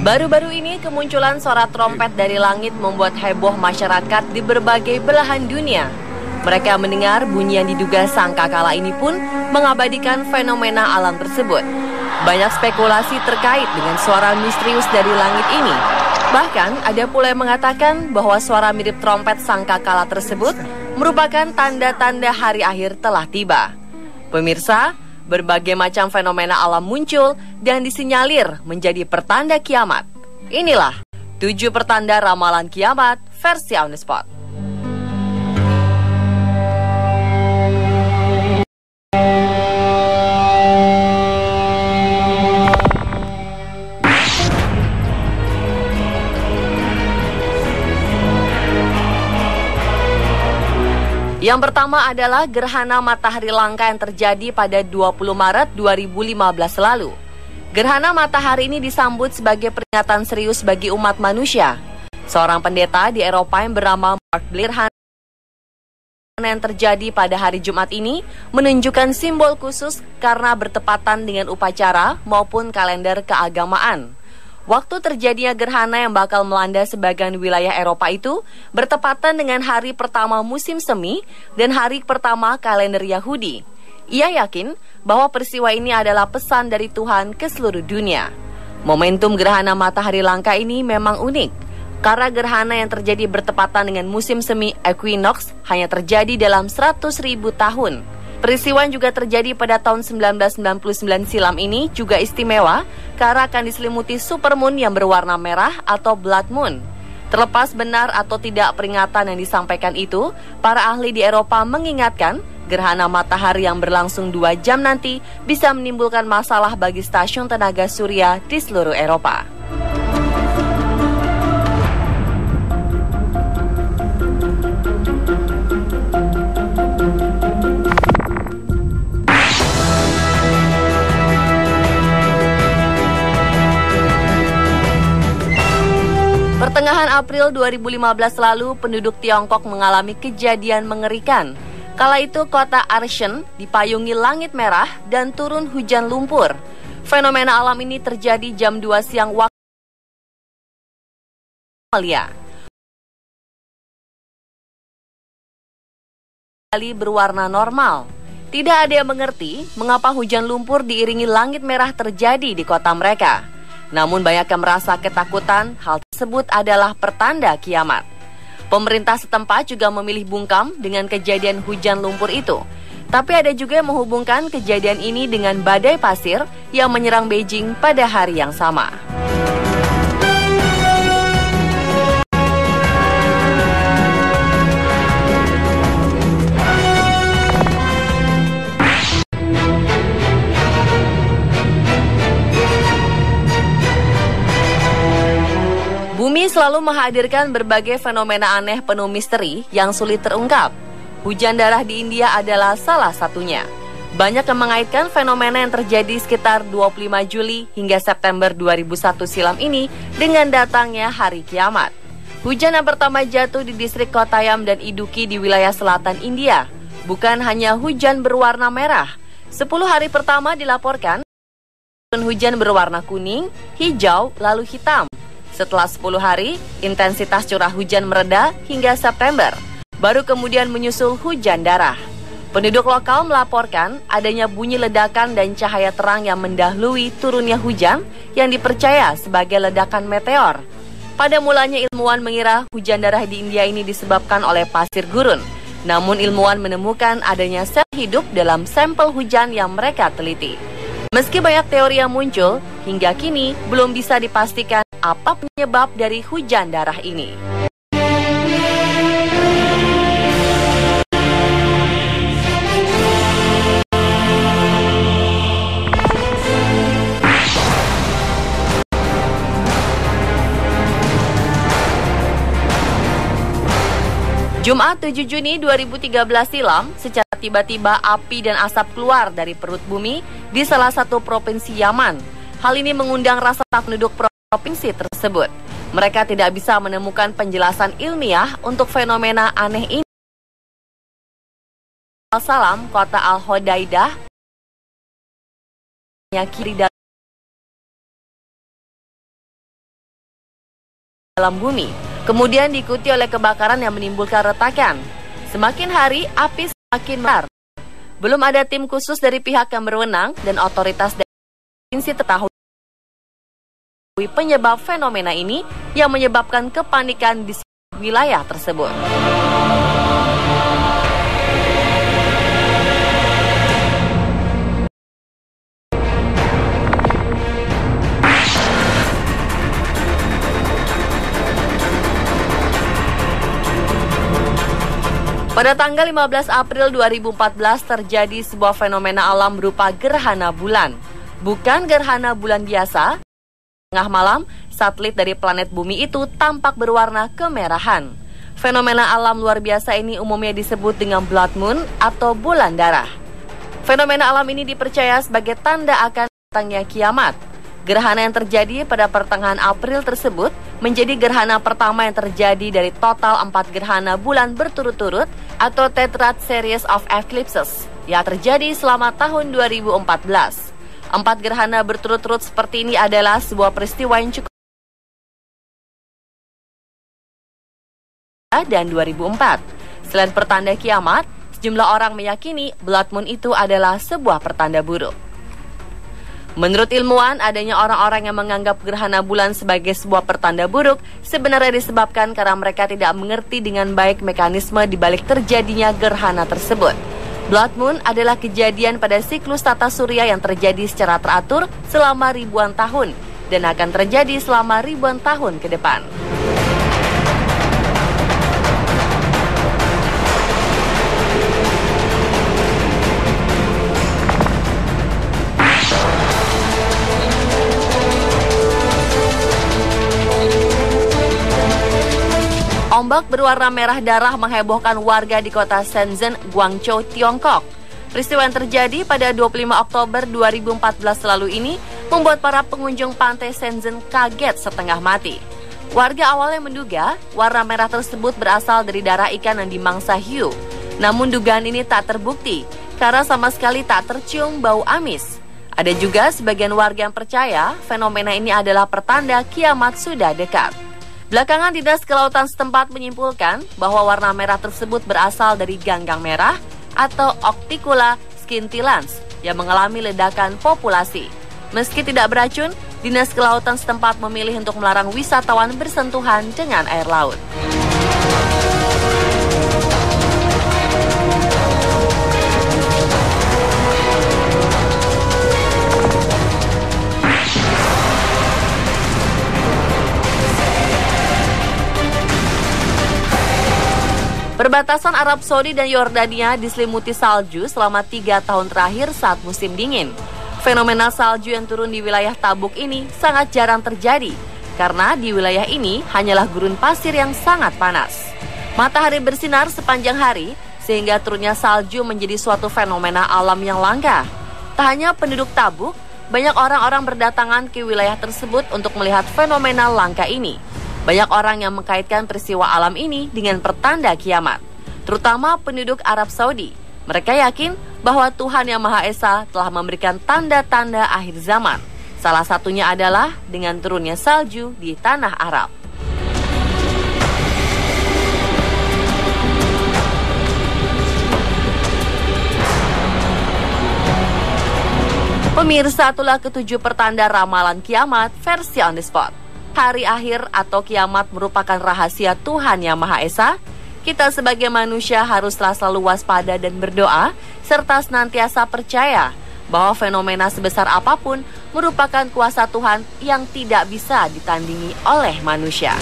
Baru-baru ini kemunculan suara trompet dari langit membuat heboh masyarakat di berbagai belahan dunia. Mereka mendengar bunyi yang diduga sangkakala ini pun mengabadikan fenomena alam tersebut. Banyak spekulasi terkait dengan suara misterius dari langit ini. Bahkan ada pula yang mengatakan bahwa suara mirip trompet sangkakala tersebut merupakan tanda-tanda hari akhir telah tiba. Pemirsa, berbagai macam fenomena alam muncul dan disinyalir menjadi pertanda kiamat. Inilah 7 pertanda ramalan kiamat versi On The Spot. Yang pertama adalah gerhana matahari langka yang terjadi pada 20 Maret 2015 lalu. Gerhana matahari ini disambut sebagai peringatan serius bagi umat manusia. Seorang pendeta di Eropa yang bernama Mark Blair yang terjadi pada hari Jumat ini menunjukkan simbol khusus karena bertepatan dengan upacara maupun kalender keagamaan. Waktu terjadinya gerhana yang bakal melanda sebagian wilayah Eropa itu bertepatan dengan hari pertama musim semi dan hari pertama kalender Yahudi. Ia yakin bahwa peristiwa ini adalah pesan dari Tuhan ke seluruh dunia. Momentum gerhana matahari langka ini memang unik, karena gerhana yang terjadi bertepatan dengan musim semi equinox hanya terjadi dalam 100.000 tahun. Peristiwa yang juga terjadi pada tahun 1999 silam ini juga istimewa karena akan diselimuti supermoon yang berwarna merah atau blood moon. Terlepas benar atau tidak peringatan yang disampaikan itu, para ahli di Eropa mengingatkan gerhana matahari yang berlangsung 2 jam nanti bisa menimbulkan masalah bagi stasiun tenaga surya di seluruh Eropa. Pertengahan April 2015 lalu, penduduk Tiongkok mengalami kejadian mengerikan. Kala itu kota Arshen dipayungi langit merah dan turun hujan lumpur. Fenomena alam ini terjadi jam 2 siang waktu Malaysia. Kali berwarna normal. Tidak ada yang mengerti mengapa hujan lumpur diiringi langit merah terjadi di kota mereka. Namun banyak yang merasa ketakutan, hal tersebut adalah pertanda kiamat. Pemerintah setempat juga memilih bungkam dengan kejadian hujan lumpur itu. Tapi ada juga yang menghubungkan kejadian ini dengan badai pasir yang menyerang Beijing pada hari yang sama. Bumi selalu menghadirkan berbagai fenomena aneh penuh misteri yang sulit terungkap. Hujan darah di India adalah salah satunya. Banyak yang mengaitkan fenomena yang terjadi sekitar 25 Juli hingga September 2001 silam ini dengan datangnya hari kiamat. Hujan yang pertama jatuh di distrik Kottayam dan Idukki di wilayah selatan India. Bukan hanya hujan berwarna merah. 10 hari pertama dilaporkan hujan berwarna kuning, hijau, lalu hitam. Setelah 10 hari, intensitas curah hujan mereda hingga September. Baru kemudian menyusul hujan darah. Penduduk lokal melaporkan adanya bunyi ledakan dan cahaya terang yang mendahului turunnya hujan yang dipercaya sebagai ledakan meteor. Pada mulanya ilmuwan mengira hujan darah di India ini disebabkan oleh pasir gurun. Namun ilmuwan menemukan adanya sel hidup dalam sampel hujan yang mereka teliti. Meski banyak teori yang muncul, hingga kini belum bisa dipastikan apa penyebab dari hujan darah ini. Jumat 7 Juni 2013 silam, secara tiba-tiba api dan asap keluar dari perut bumi di salah satu provinsi Yaman. Hal ini mengundang rasa takut penduduk provinsi tersebut. Mereka tidak bisa menemukan penjelasan ilmiah untuk fenomena aneh ini. Al-Salam, kota Al-Hodaidah, kiri dalam bumi, kemudian diikuti oleh kebakaran yang menimbulkan retakan. Semakin hari, api semakin melar. Belum ada tim khusus dari pihak yang berwenang dan otoritas dari provinsi ketahui penyebab fenomena ini yang menyebabkan kepanikan di wilayah tersebut. Pada tanggal 15 April 2014 terjadi sebuah fenomena alam berupa gerhana bulan. Bukan gerhana bulan biasa. Tengah malam, satelit dari planet bumi itu tampak berwarna kemerahan. Fenomena alam luar biasa ini umumnya disebut dengan blood moon atau bulan darah. Fenomena alam ini dipercaya sebagai tanda akan datangnya kiamat. Gerhana yang terjadi pada pertengahan April tersebut menjadi gerhana pertama yang terjadi dari total 4 gerhana bulan berturut-turut atau Tetrad Series of Eclipses yang terjadi selama tahun 2014. 4 gerhana berturut-turut seperti ini adalah sebuah peristiwa yang cukup dan 2004. Selain pertanda kiamat, sejumlah orang meyakini blood moon itu adalah sebuah pertanda buruk. Menurut ilmuwan, adanya orang-orang yang menganggap gerhana bulan sebagai sebuah pertanda buruk sebenarnya disebabkan karena mereka tidak mengerti dengan baik mekanisme di balik terjadinya gerhana tersebut. Blood moon adalah kejadian pada siklus tata surya yang terjadi secara teratur selama ribuan tahun dan akan terjadi selama ribuan tahun ke depan. Ombak berwarna merah darah menghebohkan warga di kota Shenzhen, Guangzhou, Tiongkok. Peristiwa yang terjadi pada 25 Oktober 2014 lalu ini membuat para pengunjung pantai Shenzhen kaget setengah mati. Warga awalnya menduga warna merah tersebut berasal dari darah ikan yang dimangsa hiu. Namun dugaan ini tak terbukti karena sama sekali tak tercium bau amis. Ada juga sebagian warga yang percaya fenomena ini adalah pertanda kiamat sudah dekat. Belakangan Dinas Kelautan setempat menyimpulkan bahwa warna merah tersebut berasal dari ganggang merah atau Octicula scintillans yang mengalami ledakan populasi. Meski tidak beracun, Dinas Kelautan setempat memilih untuk melarang wisatawan bersentuhan dengan air laut. Perbatasan Arab Saudi dan Yordania diselimuti salju selama 3 tahun terakhir saat musim dingin. Fenomena salju yang turun di wilayah Tabuk ini sangat jarang terjadi, karena di wilayah ini hanyalah gurun pasir yang sangat panas. Matahari bersinar sepanjang hari, sehingga turunnya salju menjadi suatu fenomena alam yang langka. Tak hanya penduduk Tabuk, banyak orang-orang berdatangan ke wilayah tersebut untuk melihat fenomena langka ini. Banyak orang yang mengkaitkan peristiwa alam ini dengan pertanda kiamat, terutama penduduk Arab Saudi. Mereka yakin bahwa Tuhan Yang Maha Esa telah memberikan tanda-tanda akhir zaman. Salah satunya adalah dengan turunnya salju di tanah Arab. Pemirsa, itulah ketujuh pertanda ramalan kiamat versi on the spot. Hari akhir atau kiamat merupakan rahasia Tuhan Yang Maha Esa. Kita sebagai manusia haruslah selalu waspada dan berdoa, serta senantiasa percaya bahwa fenomena sebesar apapun merupakan kuasa Tuhan yang tidak bisa ditandingi oleh manusia.